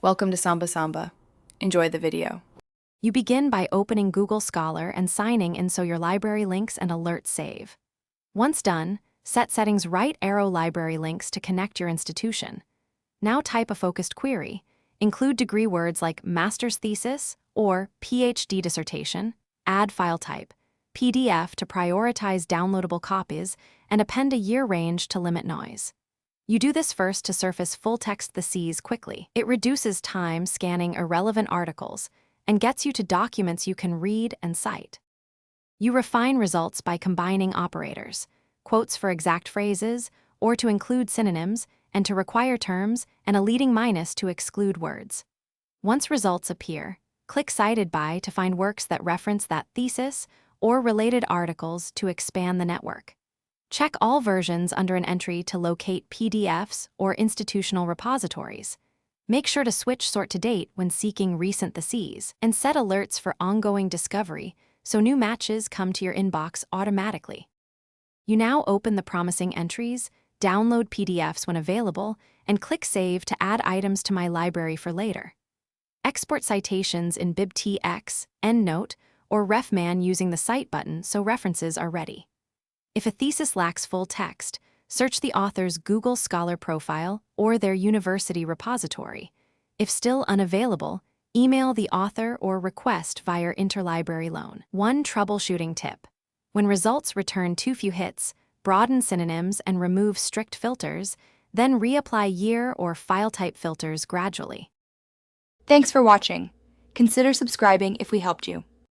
Welcome to Samba Samba. Enjoy the video. You begin by opening Google Scholar and signing in so your library links and alerts save. Once done, set settings right arrow library links to connect your institution. Now type a focused query. Include degree words like master's thesis or PhD dissertation, add file type, PDF to prioritize downloadable copies, and append a year range to limit noise. You do this first to surface full-text theses quickly. It reduces time scanning irrelevant articles and gets you to documents you can read and cite. You refine results by combining operators, quotes for exact phrases, or to include synonyms, and to require terms, and a leading minus to exclude words. Once results appear, click Cited By to find works that reference that thesis or related articles to expand the network. Check all versions under an entry to locate PDFs or institutional repositories. Make sure to switch Sort to Date when seeking recent theses, and set alerts for ongoing discovery so new matches come to your inbox automatically. You now open the promising entries, download PDFs when available, and click Save to add items to my library for later. Export citations in BibTX, EndNote, or RefMan using the Cite button so references are ready. If a thesis lacks full text, search the author's Google Scholar profile or their university repository. If still unavailable, email the author or request via interlibrary loan. One troubleshooting tip: when results return too few hits, broaden synonyms and remove strict filters, then reapply year or file type filters gradually. Thanks for watching. Consider subscribing if we helped you.